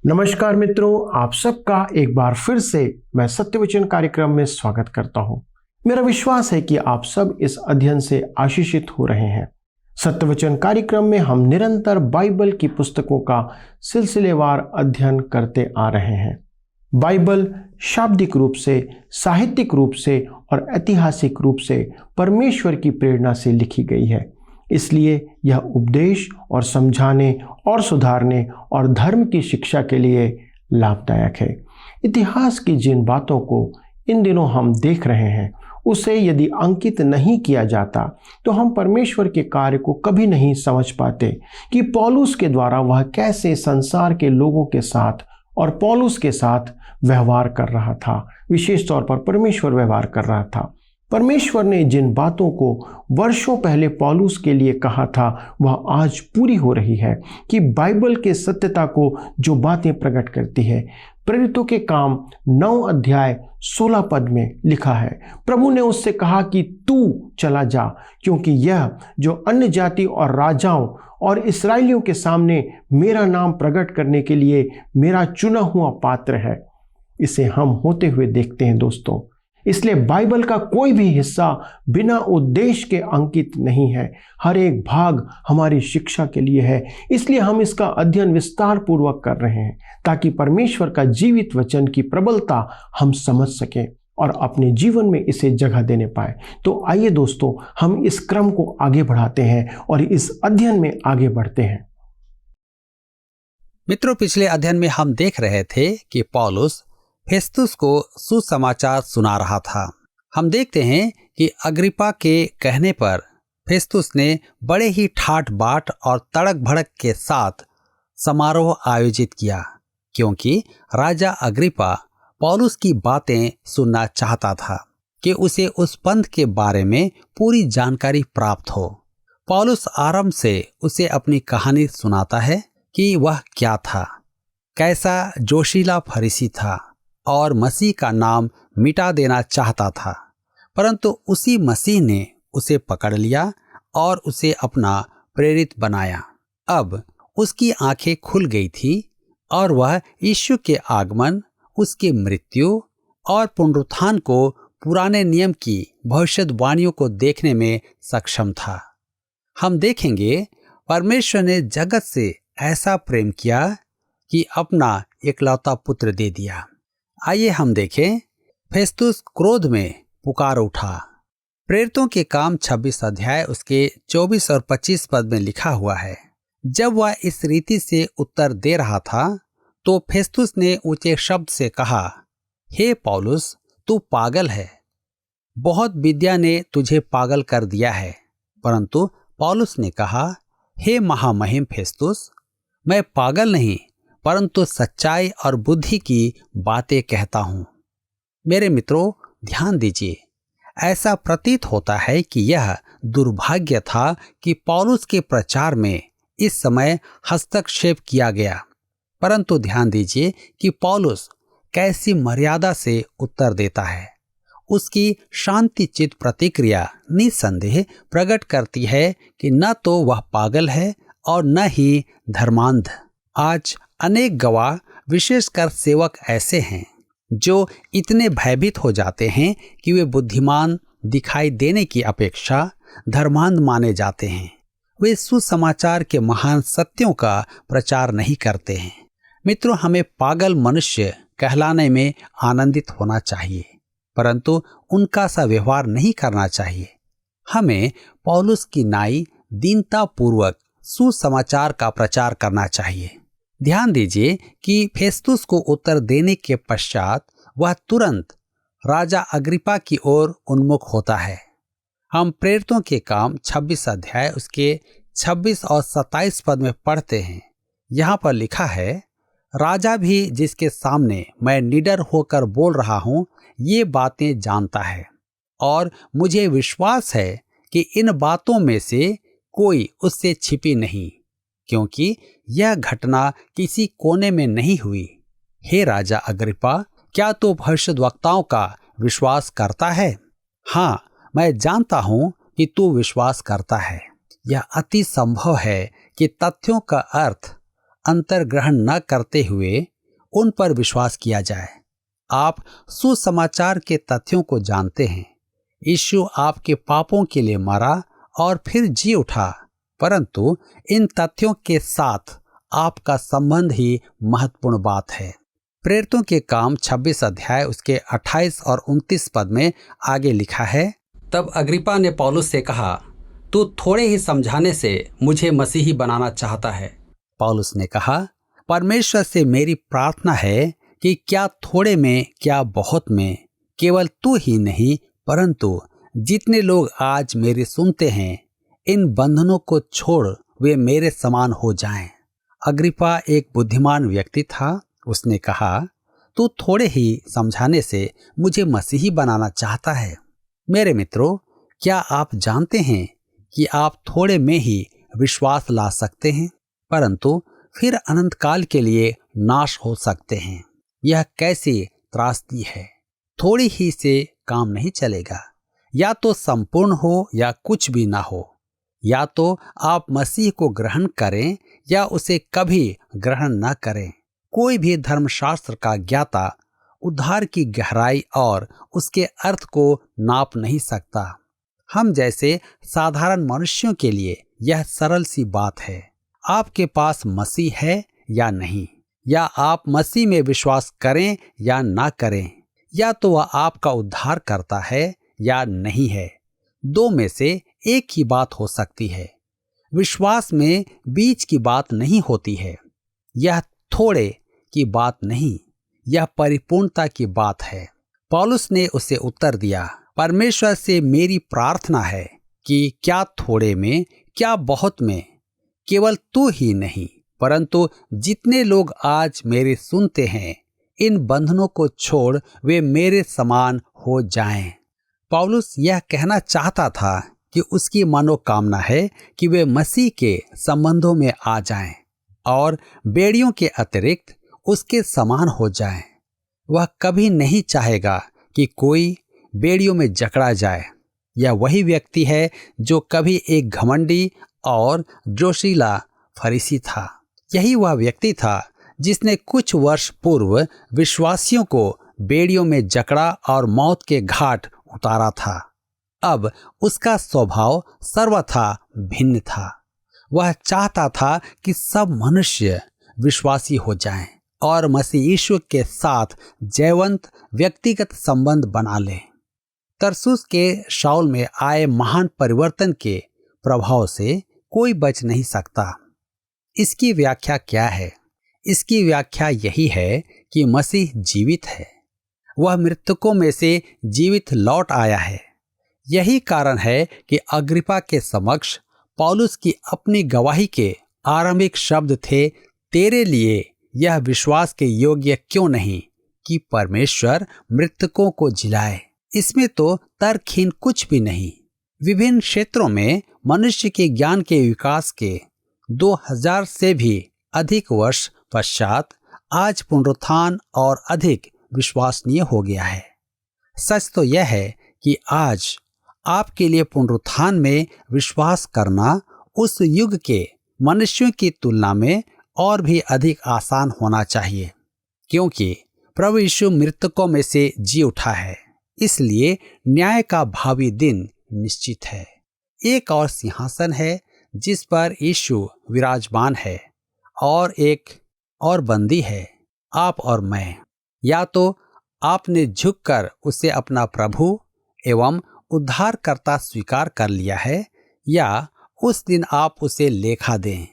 नमस्कार मित्रों, आप सबका एक बार फिर से मैं सत्यवचन कार्यक्रम में स्वागत करता हूं। मेरा विश्वास है कि आप सब इस अध्ययन से आशीषित हो रहे हैं। सत्यवचन कार्यक्रम में हम निरंतर बाइबल की पुस्तकों का सिलसिलेवार अध्ययन करते आ रहे हैं। बाइबल शाब्दिक रूप से, साहित्यिक रूप से और ऐतिहासिक रूप से परमेश्वर की प्रेरणा से लिखी गई है। इसलिए यह उपदेश और समझाने और सुधारने और धर्म की शिक्षा के लिए लाभदायक है। इतिहास की जिन बातों को इन दिनों हम देख रहे हैं, उसे यदि अंकित नहीं किया जाता तो हम परमेश्वर के कार्य को कभी नहीं समझ पाते कि पौलुस के द्वारा वह कैसे संसार के लोगों के साथ और पौलुस के साथ व्यवहार कर रहा था। विशेष तौर पर परमेश्वर व्यवहार कर रहा था। परमेश्वर ने जिन बातों को वर्षों पहले पौलुस के लिए कहा था, वह आज पूरी हो रही है कि बाइबल के सत्यता को जो बातें प्रकट करती है। प्रेरितों के काम 9 अध्याय 16 पद में लिखा है, प्रभु ने उससे कहा कि तू चला जा, क्योंकि यह जो अन्य जाति और राजाओं और इस्राएलियों के सामने मेरा नाम प्रकट करने के लिए मेरा चुना हुआ पात्र है। इसे हम होते हुए देखते हैं दोस्तों। इसलिए बाइबल का कोई भी हिस्सा बिना उद्देश्य के अंकित नहीं है। हर एक भाग हमारी शिक्षा के लिए है। इसलिए हम इसका अध्ययन विस्तार पूर्वक कर रहे हैं ताकि परमेश्वर का जीवित वचन की प्रबलता हम समझ सकें और अपने जीवन में इसे जगह देने पाए। तो आइए दोस्तों, हम इस क्रम को आगे बढ़ाते हैं और इस अध्ययन में आगे बढ़ते हैं। मित्रों, पिछले अध्ययन में हम देख रहे थे कि पौलुस फेस्तुस को सुसमाचार सुना रहा था। हम देखते हैं कि अग्रिप्पा के कहने पर फेस्तुस ने बड़े ही ठाट बाट और तड़क भड़क के साथ समारोह आयोजित किया, क्योंकि राजा अग्रिप्पा पौलुस की बातें सुनना चाहता था कि उसे उस पंथ के बारे में पूरी जानकारी प्राप्त हो। पौलुस आरंभ से उसे अपनी कहानी सुनाता है कि वह क्या था, कैसा जोशीला फरीसी था और मसीह का नाम मिटा देना चाहता था, परंतु उसी मसीह ने उसे पकड़ लिया और उसे अपना प्रेरित बनाया। अब उसकी आंखें खुल गई थी और वह यीशु के आगमन, उसकी मृत्यु और पुनरुत्थान को पुराने नियम की भविष्यवाणियों को देखने में सक्षम था। हम देखेंगे परमेश्वर ने जगत से ऐसा प्रेम किया कि अपना एकलौता पुत्र दे दिया। आइए हम देखें, फेस्तुस क्रोध में पुकार उठा। प्रेरितों के काम 26 अध्याय उसके 24 और 25 पद में लिखा हुआ है, जब वह इस रीति से उत्तर दे रहा था तो फेस्तुस ने ऊंचे शब्द से कहा, हे पौलुस, तू पागल है। बहुत विद्या ने तुझे पागल कर दिया है। परंतु पौलुस ने कहा, हे महामहिम फेस्तुस, मैं पागल नहीं परंतु सच्चाई और बुद्धि की बातें कहता हूं। मेरे मित्रों, ध्यान दीजिए, ऐसा प्रतीत होता है कि यह दुर्भाग्य था कि पौलुस के प्रचार में इस समय हस्तक्षेप किया गया। परंतु ध्यान दीजिए कि पौलुस कैसी मर्यादा से उत्तर देता है। उसकी शांतिचित प्रतिक्रिया निसंदेह प्रकट करती है कि न तो वह पागल है और न ही धर्मांध। आज अनेक गवाह, विशेषकर सेवक ऐसे हैं जो इतने भयभीत हो जाते हैं कि वे बुद्धिमान दिखाई देने की अपेक्षा धर्मांध माने जाते हैं। वे सुसमाचार के महान सत्यों का प्रचार नहीं करते हैं। मित्रों, हमें पागल मनुष्य कहलाने में आनंदित होना चाहिए, परंतु उनका सा व्यवहार नहीं करना चाहिए। हमें पौलुस की नाई दीनता पूर्वक सुसमाचार का प्रचार करना चाहिए। ध्यान दीजिए कि फेस्तुस को उत्तर देने के पश्चात वह तुरंत राजा अग्रिप्पा की ओर उन्मुख होता है। हम प्रेरितों के काम 26 अध्याय उसके 26 और 27 पद में पढ़ते हैं। यहाँ पर लिखा है, राजा भी जिसके सामने मैं निडर होकर बोल रहा हूँ ये बातें जानता है, और मुझे विश्वास है कि इन बातों में से कोई उससे छिपी नहीं, क्योंकि यह घटना किसी कोने में नहीं हुई। हे राजा अग्रिप्पा, क्या तू भविष्यद्वक्ताओं का विश्वास करता है? हाँ, मैं जानता हूं कि तू विश्वास करता है। यह अति संभव है कि तथ्यों का अर्थ अंतर्ग्रहण न करते हुए उन पर विश्वास किया जाए। आप सुसमाचार के तथ्यों को जानते हैं। यीशु आपके पापों के लिए मरा और फिर जी उठा, परंतु इन तथ्यों के साथ आपका संबंध ही महत्वपूर्ण बात है। प्रेरितों के काम 26 अध्याय उसके 28 और 29 पद में आगे लिखा है, तब अग्रिप्पा ने पौलुस से कहा, तू थोड़े ही समझाने से मुझे मसीही बनाना चाहता है। पौलुस ने कहा, परमेश्वर से मेरी प्रार्थना है कि क्या थोड़े में क्या बहुत में केवल तू ही नहीं परंतु जितने लोग आज मेरी सुनते हैं, इन बंधनों को छोड़ वे मेरे समान हो जाएं। अग्रिप्पा एक बुद्धिमान व्यक्ति था। उसने कहा, तू थोड़े ही समझाने से मुझे मसीही बनाना चाहता है। मेरे मित्रों, क्या आप जानते हैं कि आप थोड़े में ही विश्वास ला सकते हैं परंतु फिर अनंत काल के लिए नाश हो सकते हैं। यह कैसी त्रासदी है। थोड़ी ही से काम नहीं चलेगा। या तो संपूर्ण हो या कुछ भी ना हो। या तो आप मसीह को ग्रहण करें या उसे कभी ग्रहण न करें। कोई भी धर्मशास्त्र का ज्ञाता उद्धार की गहराई और उसके अर्थ को नाप नहीं सकता। हम जैसे साधारण मनुष्यों के लिए यह सरल सी बात है। आपके पास मसीह है या नहीं, या आप मसीह में विश्वास करें या ना करें, या तो वह आपका उद्धार करता है या नहीं है। दो में से एक ही बात हो सकती है। विश्वास में बीच की बात नहीं होती है। यह थोड़े की बात नहीं, यह परिपूर्णता की बात है। पौलुस ने उसे उत्तर दिया, परमेश्वर से मेरी प्रार्थना है कि क्या थोड़े में क्या बहुत में केवल तू ही नहीं परंतु जितने लोग आज मेरे सुनते हैं, इन बंधनों को छोड़ वे मेरे समान हो जाएं। पौलुस यह कहना चाहता था कि उसकी मनोकामना है कि वे मसीह के संबंधों में आ जाएं और बेड़ियों के अतिरिक्त उसके समान हो जाएं। वह कभी नहीं चाहेगा कि कोई बेड़ियों में जकड़ा जाए। यह वही व्यक्ति है जो कभी एक घमंडी और जोशीला फरीसी था। यही वह व्यक्ति था जिसने कुछ वर्ष पूर्व विश्वासियों को बेड़ियों में जकड़ा और मौत के घाट उतारा था। अब उसका स्वभाव सर्वथा भिन्न था। वह चाहता था कि सब मनुष्य विश्वासी हो जाएं और मसीह यीशु के साथ जयवंत व्यक्तिगत संबंध बना लें। तरसुस के शाऊल में आए महान परिवर्तन के प्रभाव से कोई बच नहीं सकता। इसकी व्याख्या क्या है? इसकी व्याख्या यही है कि मसीह जीवित है। वह मृतकों में से जीवित लौट आया है। यही कारण है कि अग्रिप्पा के समक्ष पौलुस की अपनी गवाही के आरंभिक शब्द थे, तेरे लिए यह विश्वास के योग्य क्यों नहीं कि परमेश्वर मृतकों को जिलाए। इसमें तो तर्कहीन कुछ भी नहीं। विभिन्न क्षेत्रों में मनुष्य के ज्ञान के विकास के 2000 से भी अधिक वर्ष पश्चात आज पुनरुत्थान और अधिक विश्वसनीय हो गया है। सच तो यह है कि आज आपके लिए पुनरुत्थान में विश्वास करना उस युग के मनुष्यों की तुलना में और भी अधिक आसान होना चाहिए, क्योंकि प्रभु यीशु मृतकों में से जी उठा है। इसलिए न्याय का भावी दिन निश्चित है। एक और सिंहासन है जिस पर यीशु विराजमान है और एक और बंदी है, आप और मैं। या तो आपने झुककर उसे अपना प्रभु एवं उद्धारकर्ता स्वीकार कर लिया है, या उस दिन आप उसे लेखा दें।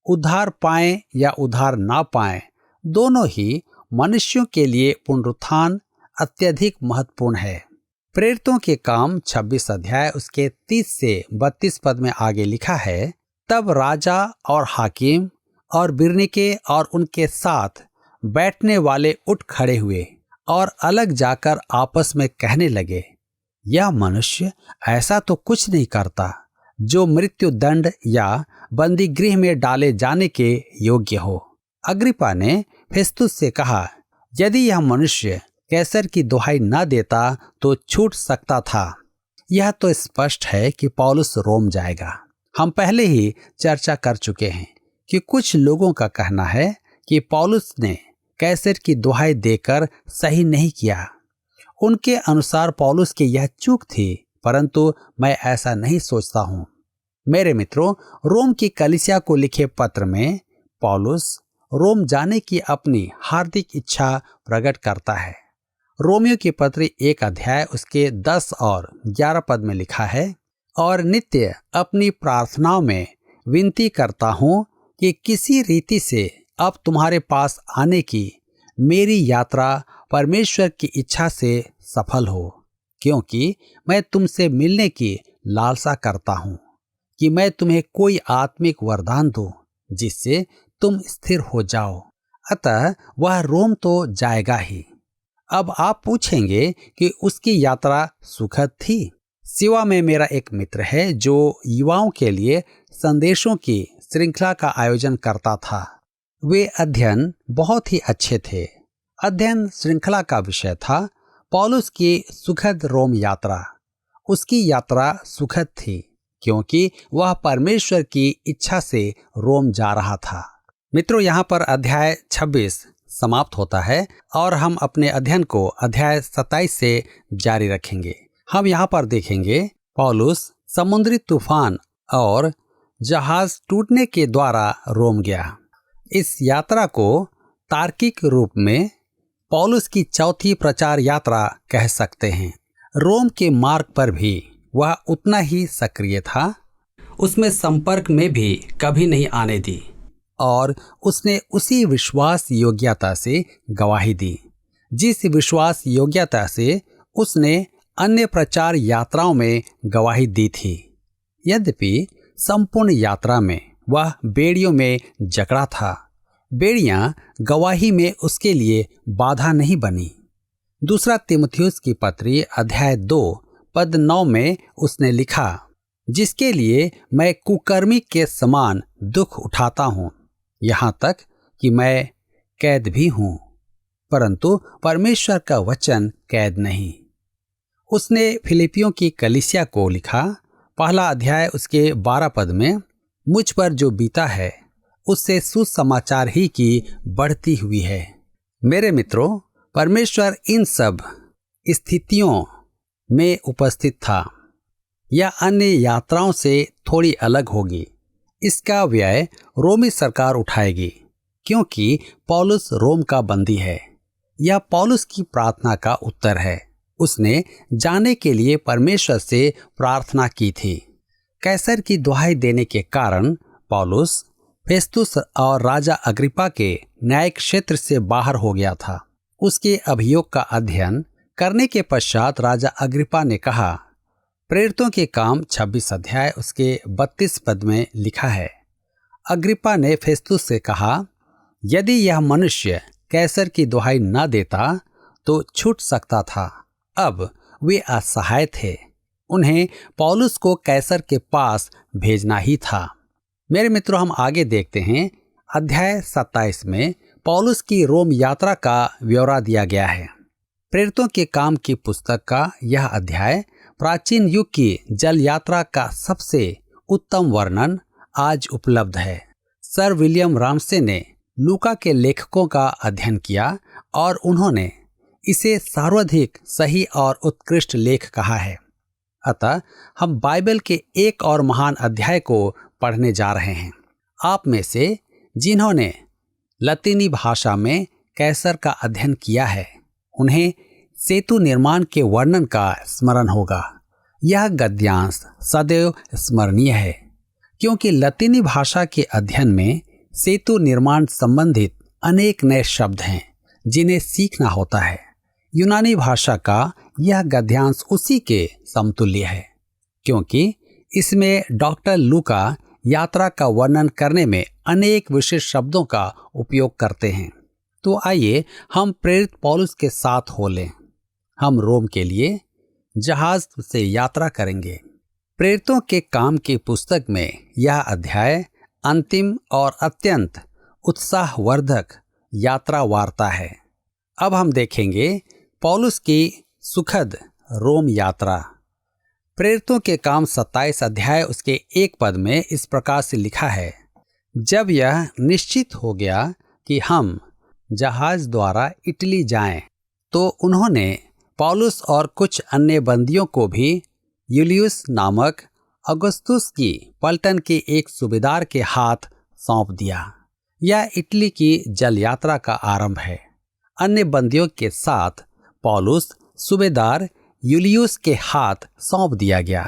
उद्धार पाएं या उद्धार ना पाएं, दोनों ही मनुष्यों के लिए पुनरुत्थान अत्यधिक महत्वपूर्ण है। प्रेरितों के काम 26 अध्याय उसके 30 से 32 पद में आगे लिखा है, तब राजा और हाकिम और बिरनीके और उनके साथ बैठने वाले उठ खड़े हुए और अलग जाकर आपस में कहने लगे, यह मनुष्य ऐसा तो कुछ नहीं करता जो मृत्यु दंड या बंदी गृह में डाले जाने के योग्य हो। अग्रिप्पा ने फेस्तुस से कहा, यदि यह मनुष्य कैसर की दुहाई न देता तो छूट सकता था। यह तो स्पष्ट है कि पौलुस रोम जाएगा। हम पहले ही चर्चा कर चुके हैं कि कुछ लोगों का कहना है कि पौलुस ने कैसर की दुहाई देकर सही नहीं किया। उनके अनुसार पौलुस की यह चूक थी, परंतु मैं ऐसा नहीं सोचता हूं। मेरे मित्रों, रोम की कलीसिया को लिखे पत्र में पौलुस रोम जाने की अपनी हार्दिक इच्छा प्रकट करता है। रोमियो की पत्री 1 अध्याय उसके 10 और 11 पद में लिखा है, और नित्य अपनी प्रार्थनाओं में विनती करता हूं कि किसी रीति से अब तुम्हारे पास आने की मेरी यात्रा परमेश्वर की इच्छा से सफल हो, क्योंकि मैं तुमसे मिलने की लालसा करता हूं कि मैं तुम्हें कोई आत्मिक वरदान दूं जिससे तुम स्थिर हो जाओ। अतः वह रोम तो जाएगा ही। अब आप पूछेंगे कि उसकी यात्रा सुखद थी। सिवा में मेरा एक मित्र है जो युवाओं के लिए संदेशों की श्रृंखला का आयोजन करता था। वे अध्ययन बहुत ही अच्छे थे। अध्ययन श्रृंखला का विषय था पौलुस की सुखद रोम यात्रा। उसकी यात्रा सुखद थी क्योंकि वह परमेश्वर की इच्छा से रोम जा रहा था। मित्रों, यहाँ पर अध्याय 26 समाप्त होता है और हम अपने अध्ययन को अध्याय 27 से जारी रखेंगे। हम यहाँ पर देखेंगे पौलुस समुद्री तूफान और जहाज टूटने के द्वारा रोम गया। इस यात्रा को तार्किक रूप में पौलुस की चौथी प्रचार यात्रा कह सकते हैं। रोम के मार्ग पर भी वह उतना ही सक्रिय था। उसमें संपर्क में भी कभी नहीं आने दी और उसने उसी विश्वास योग्यता से गवाही दी जिस विश्वास योग्यता से उसने अन्य प्रचार यात्राओं में गवाही दी थी। यद्यपि संपूर्ण यात्रा में वह बेड़ियों में जकड़ा था, बेड़ियां गवाही में उसके लिए बाधा नहीं बनी। दूसरा तीमुथियुस की पत्री अध्याय 2 पद 9 में उसने लिखा, जिसके लिए मैं कुकर्मी के समान दुख उठाता हूँ, यहाँ तक कि मैं कैद भी हूँ, परंतु परमेश्वर का वचन कैद नहीं। उसने फिलिपियों की कलीसिया को लिखा, पहला अध्याय उसके 12 पद में, मुझ पर जो बीता है उससे सुसमाचार ही की बढ़ती हुई है। मेरे मित्रों, परमेश्वर इन सब स्थितियों में उपस्थित था। यह अन्य यात्राओं से थोड़ी अलग होगी। इसका व्यय रोमी सरकार उठाएगी क्योंकि पौलुस रोम का बंदी है। यह पौलुस की प्रार्थना का उत्तर है। उसने जाने के लिए परमेश्वर से प्रार्थना की थी। कैसर की दुहाई देने के कारण पौलुस फेस्तुस और राजा अग्रिपा के न्यायिक क्षेत्र से बाहर हो गया था। उसके अभियोग का अध्ययन करने के पश्चात राजा अग्रिपा ने कहा, प्रेरितों के काम 26 अध्याय उसके 32 पद में लिखा है, अग्रिपा ने फेस्तुस से कहा, यदि यह मनुष्य कैसर की दुहाई न देता तो छूट सकता था। अब वे असहाय थे, उन्हें पौलुस को कैसर के पास भेजना ही था। मेरे मित्रों, हम आगे देखते हैं। अध्याय 27 में पौलुस की रोम यात्रा का ब्यौरा दिया गया है। प्रेरितों के काम की पुस्तक का यह अध्याय प्राचीन युग की जल यात्रा का सबसे उत्तम वर्णन आज उपलब्ध है। सर विलियम रामसे ने लूका के लेखकों का अध्ययन किया और उन्होंने इसे सर्वाधिक सही और उत्कृष्ट लेख कहा है। अतः हम बाइबल के एक और महान अध्याय को पढ़ने जा रहे हैं। आप में से जिन्होंने लतीनी भाषा में कैसर का अध्ययन किया है, उन्हें सेतु निर्माण के वर्णन का स्मरण होगा। यह गद्यांश सदैव स्मरणीय है क्योंकि लतीनी भाषा के अध्ययन में सेतु निर्माण संबंधित अनेक नए शब्द हैं जिन्हें सीखना होता है। यूनानी भाषा का यह गद्यांश उसी के समतुल्य है क्योंकि इसमें डॉक्टर लूका यात्रा का वर्णन करने में अनेक विशेष शब्दों का उपयोग करते हैं। तो आइए हम प्रेरित पौलुस के साथ हो लें। हम रोम के लिए जहाज से यात्रा करेंगे। प्रेरितों के काम की पुस्तक में यह अध्याय अंतिम और अत्यंत उत्साहवर्धक यात्रा वार्ता है। अब हम देखेंगे पौलुस की सुखद रोम यात्रा। प्रेरितों के काम 27 अध्याय उसके 1 पद में इस प्रकार से लिखा है, जब यह निश्चित हो गया कि हम जहाज द्वारा इटली जाएं, तो उन्होंने पौलुस और कुछ अन्य बंदियों को भी यूलियुस नामक अगस्तुस की पलटन के एक सूबेदार के हाथ सौंप दिया। यह इटली की जल यात्रा का आरंभ है। अन्य बंदियों के साथ पौलुस सूबेदार यूलियुस के हाथ सौंप दिया गया।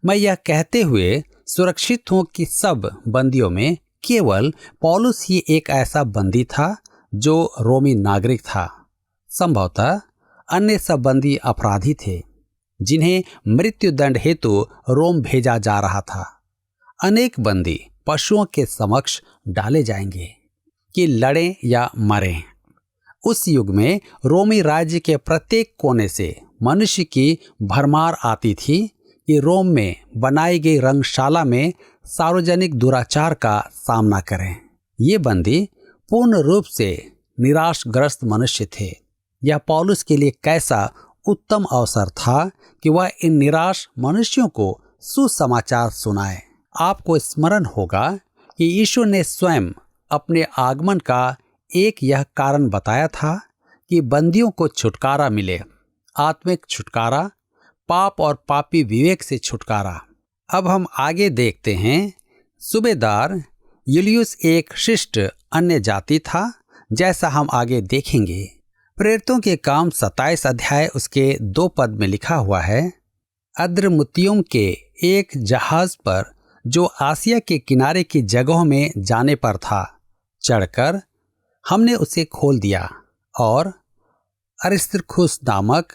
मैं यह कहते हुए सुरक्षित हूं कि सब बंदियों में केवल पौलुस ही एक ऐसा बंदी था जो रोमी नागरिक था। संभवतः अन्य सब बंदी अपराधी थे जिन्हें मृत्युदंड हेतु रोम भेजा जा रहा था। अनेक बंदी पशुओं के समक्ष डाले जाएंगे कि लड़ें या मरें। उस युग में रोमी राज्य के प्रत्येक कोने से मनुष्य की भरमार आती थी कि रोम में बनाई गई रंगशाला में सार्वजनिक दुराचार का सामना करें। ये बंदी पूर्ण रूप से निराशग्रस्त मनुष्य थे। यह पौलुस के लिए कैसा उत्तम अवसर था कि वह इन निराश मनुष्यों को सुसमाचार सुनाए। आपको स्मरण होगा कि यीशु ने स्वयं अपने आगमन का एक यह कारण बताया था कि बंदियों को छुटकारा मिले, आत्मिक छुटकारा, पाप और पापी विवेक से छुटकारा। अब हम आगे देखते हैं। सूबेदार यूलियुस एक शिष्ट अन्य जाति था, जैसा हम आगे देखेंगे। प्रेरितों के काम 27 अध्याय उसके 2 पद में लिखा हुआ है, अद्रमुत्तियुम के एक जहाज पर जो आसिया के किनारे की जगहों में जाने पर था, चढ़कर हमने उसे खोल दिया और अरिस्तर्खुस नामक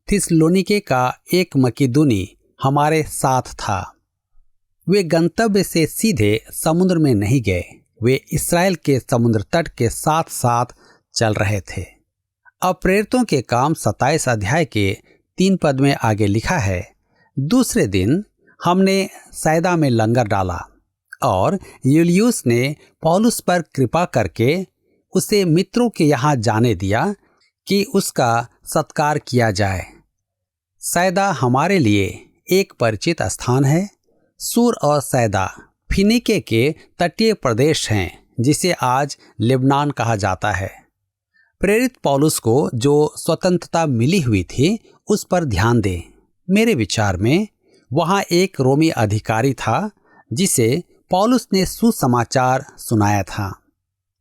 थिस्सलुनीके का एक मकिदुनी हमारे साथ था। वे गंतव्य से सीधे समुद्र में नहीं गए, वे इस्राएल के समुद्र तट के साथ साथ चल रहे थे। अब प्रेरितों के काम 27 अध्याय के 3 पद में आगे लिखा है, दूसरे दिन हमने सैदा में लंगर डाला और यूलियुस ने पौलुस पर कृपा करके उसे मित्रों के यहाँ जाने दिया कि उसका सत्कार किया जाए। सैदा हमारे लिए एक परिचित स्थान है। सूर और सैदा फिनीके के तटीय प्रदेश हैं, जिसे आज लेबनान कहा जाता है। प्रेरित पौलुस को जो स्वतंत्रता मिली हुई थी उस पर ध्यान दें। मेरे विचार में वहाँ एक रोमी अधिकारी था जिसे पौलुस ने सुसमाचार सुनाया था।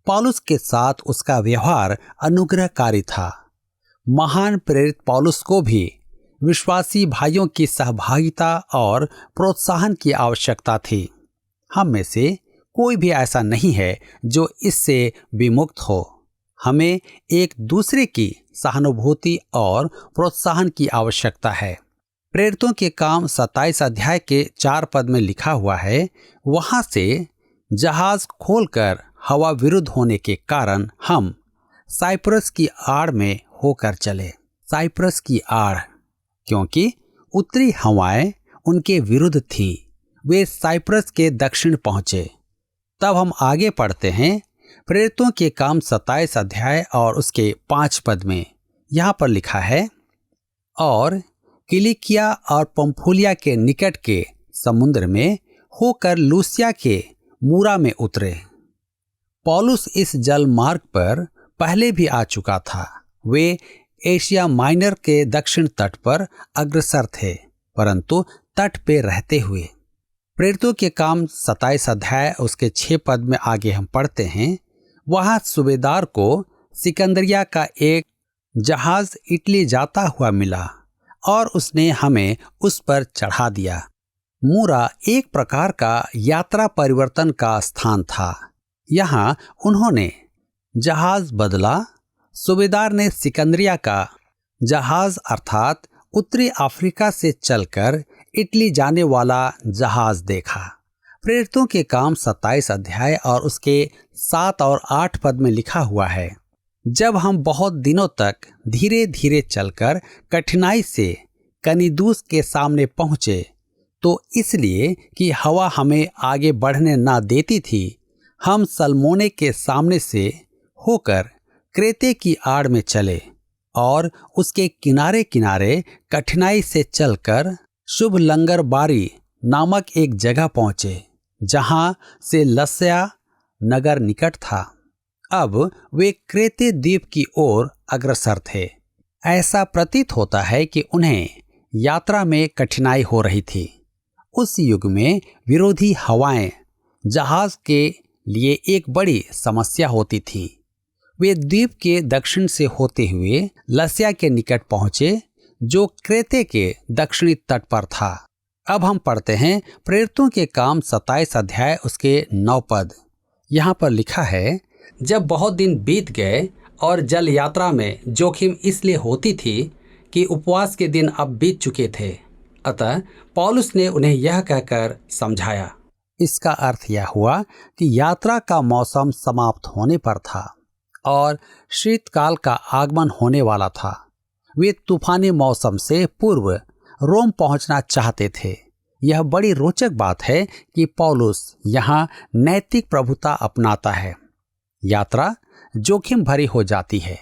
पौलुस के साथ उसका व्यवहार अनुग्रहकारी था। महान प्रेरित पौलुस को भी विश्वासी भाइयों की सहभागिता और प्रोत्साहन की आवश्यकता थी। हम में से कोई भी ऐसा नहीं है जो इससे विमुक्त हो। हमें एक दूसरे की सहानुभूति और प्रोत्साहन की आवश्यकता है। प्रेरितों के काम 27 अध्याय के 4 पद में लिखा हुआ है, वहां से जहाज खोलकर हवा विरुद्ध होने के कारण हम साइप्रस की आड़ में होकर चले। साइप्रस की आड़, क्योंकि उत्तरी हवाएं उनके विरुद्ध थी। वे साइप्रस के दक्षिण पहुंचे। तब हम आगे पढ़ते हैं। प्रेरितों के काम 27 अध्याय और उसके 5 पद में यहाँ पर लिखा है, और किलिकिया और पंफूलिया के निकट के समुद्र में होकर लूसिया के मूरा में उतरे। पौलुस इस जल मार्ग पर पहले भी आ चुका था। वे एशिया माइनर के दक्षिण तट पर अग्रसर थे, परंतु तट पे रहते हुए। प्रेरितों के काम 27 अध्याय उसके 6 पद में आगे हम पढ़ते हैं, वहां सूबेदार को सिकंदरिया का एक जहाज इटली जाता हुआ मिला और उसने हमें उस पर चढ़ा दिया। मूरा एक प्रकार का यात्रा परिवर्तन का स्थान था। यहाँ उन्होंने जहाज बदला। सूबेदार ने सिकंदरिया का जहाज अर्थात उत्तरी अफ्रीका से चलकर इटली जाने वाला जहाज देखा। प्रेरितों के काम 27 अध्याय और उसके 7 और 8 पद में लिखा हुआ है, जब हम बहुत दिनों तक धीरे धीरे चलकर कठिनाई से कनिदूस के सामने पहुंचे, तो इसलिए कि हवा हमें आगे बढ़ने ना देती थी, हम सलमोने के सामने से होकर क्रेते की आड़ में चले और उसके किनारे किनारे कठिनाई से चलकर शुभ लंगर बारी नामक एक जगह पहुंचे, जहां से लस्या नगर निकट था। अब वे क्रेते द्वीप की ओर अग्रसर थे। ऐसा प्रतीत होता है कि उन्हें यात्रा में कठिनाई हो रही थी। उस युग में विरोधी हवाएं जहाज के लिए एक बड़ी समस्या होती थी। वे द्वीप के दक्षिण से होते हुए लस्या के निकट पहुंचे, जो क्रेते के दक्षिणी तट पर था। अब हम पढ़ते हैं प्रेरितों के काम 27 अध्याय उसके 9 पद। यहाँ पर लिखा है, जब बहुत दिन बीत गए और जल यात्रा में जोखिम इसलिए होती थी कि उपवास के दिन अब बीत चुके थे, अतः पौलुस ने उन्हें यह कहकर समझाया। इसका अर्थ यह हुआ कि यात्रा का मौसम समाप्त होने पर था और शीतकाल का आगमन होने वाला था। वे तूफानी मौसम से पूर्व रोम पहुंचना चाहते थे। यह बड़ी रोचक बात है कि पौलुस यहाँ नैतिक प्रभुता अपनाता है। यात्रा जोखिम भरी हो जाती है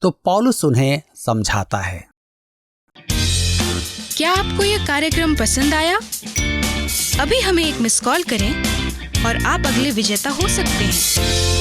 तो पौलुस उन्हें समझाता है। क्या आपको यह कार्यक्रम पसंद आया? अभी हमें एक मिस कॉल करें और आप अगले विजेता हो सकते हैं।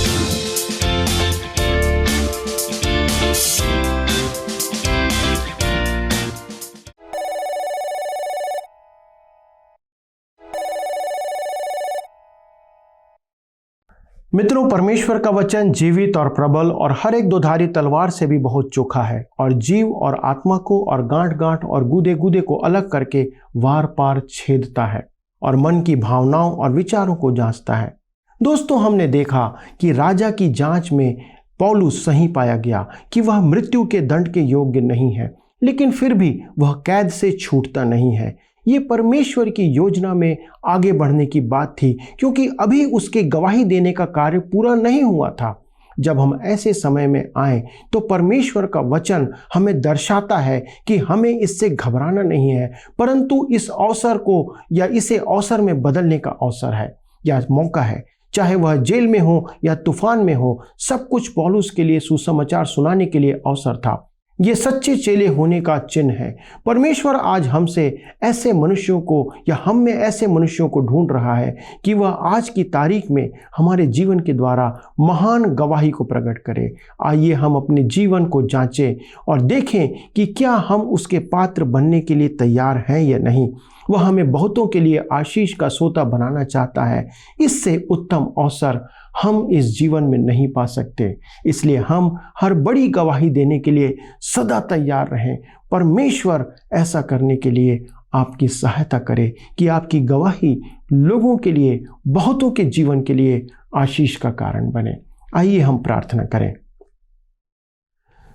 मित्रों, परमेश्वर का वचन जीवित और प्रबल और हर एक दोधारी तलवार से भी बहुत चोखा है और जीव और आत्मा को और गांठ गांठ और गूदे गूदे को अलग करके वार पार छेदता है और मन की भावनाओं और विचारों को जांचता है। दोस्तों, हमने देखा कि राजा की जांच में पौलुस सही पाया गया कि वह मृत्यु के दंड के योग्य नहीं है, लेकिन फिर भी वह कैद से छूटता नहीं है। ये परमेश्वर की योजना में आगे बढ़ने की बात थी, क्योंकि अभी उसके गवाही देने का कार्य पूरा नहीं हुआ था। जब हम ऐसे समय में आए तो परमेश्वर का वचन हमें दर्शाता है कि हमें इससे घबराना नहीं है, परंतु इस अवसर को या इसे अवसर में बदलने का अवसर है या मौका है। चाहे वह जेल में हो या तूफान में हो, सब कुछ पौलुस के लिए सुसमाचार सुनाने के लिए अवसर था। ये सच्चे चेले होने का चिन्ह है। परमेश्वर आज हमसे ऐसे मनुष्यों को या हम में ऐसे मनुष्यों को ढूंढ रहा है कि वह आज की तारीख में हमारे जीवन के द्वारा महान गवाही को प्रकट करे। आइए हम अपने जीवन को जांचें और देखें कि क्या हम उसके पात्र बनने के लिए तैयार हैं या नहीं। वह हमें बहुतों के लिए आशीष का सोता बनाना चाहता है। इससे उत्तम अवसर हम इस जीवन में नहीं पा सकते, इसलिए हम हर बड़ी गवाही देने के लिए सदा तैयार रहें। परमेश्वर ऐसा करने के लिए आपकी सहायता करे कि आपकी गवाही लोगों के लिए, बहुतों के जीवन के लिए आशीष का कारण बने। आइए हम प्रार्थना करें।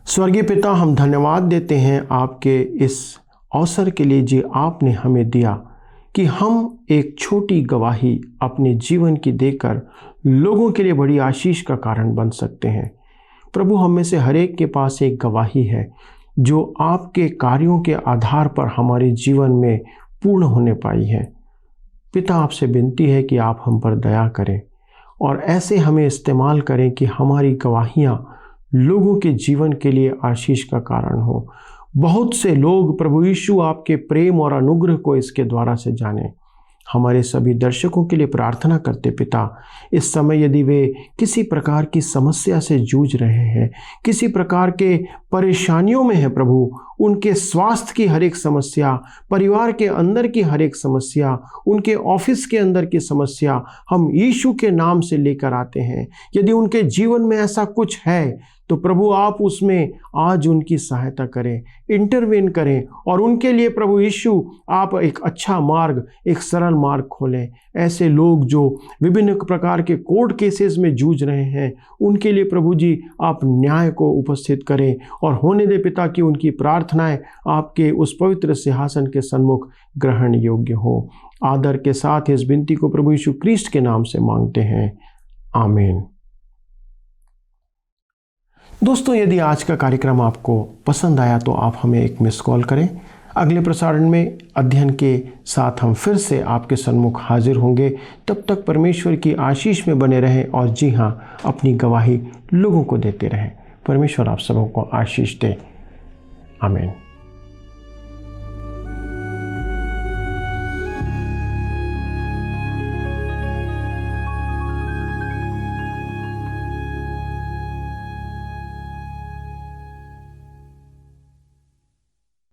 स्वर्गीय पिता, हम धन्यवाद देते हैं आपके इस अवसर के लिए जो आपने हमें दिया कि हम एक छोटी गवाही अपने जीवन की देकर लोगों के लिए बड़ी आशीष का कारण बन सकते हैं। प्रभु, हम में से हर एक के पास एक गवाही है जो आपके कार्यों के आधार पर हमारे जीवन में पूर्ण होने पाई है। पिता, आपसे विनती है कि आप हम पर दया करें और ऐसे हमें इस्तेमाल करें कि हमारी गवाहियाँ लोगों के जीवन के लिए आशीष का कारण हो। बहुत से लोग प्रभु यीशु आपके प्रेम और अनुग्रह को इसके द्वारा से जाने। हमारे सभी दर्शकों के लिए प्रार्थना करते पिता, इस समय यदि वे किसी प्रकार की समस्या से जूझ रहे हैं, किसी प्रकार के परेशानियों में है प्रभु, उनके स्वास्थ्य की हर एक समस्या, परिवार के अंदर की हर एक समस्या, उनके ऑफिस के अंदर की समस्या, हम यीशु के नाम से लेकर आते हैं। यदि उनके जीवन में ऐसा कुछ है तो प्रभु आप उसमें आज उनकी सहायता करें, इंटरवेन करें और उनके लिए प्रभु यीशु आप एक अच्छा मार्ग, एक सरल मार्ग खोलें। ऐसे लोग जो विभिन्न प्रकार के कोर्ट केसेस में जूझ रहे हैं, उनके लिए प्रभु जी आप न्याय को उपस्थित करें और होने दे पिता कि उनकी प्रार्थनाएं आपके उस पवित्र सिंहासन के सन्मुख ग्रहण योग्य हो। आदर के साथ इस विनती को प्रभु यीशु क्रिस्ट के नाम से मांगते हैं, आमीन। दोस्तों, यदि आज का कार्यक्रम आपको पसंद आया तो आप हमें एक मिस कॉल करें। अगले प्रसारण में अध्ययन के साथ हम फिर से आपके सन्मुख हाजिर होंगे। तब तक परमेश्वर की आशीष में बने रहें और जी हाँ, अपनी गवाही लोगों को देते रहें। परमेश्वर आप सबों को आशीष दे, आमीन।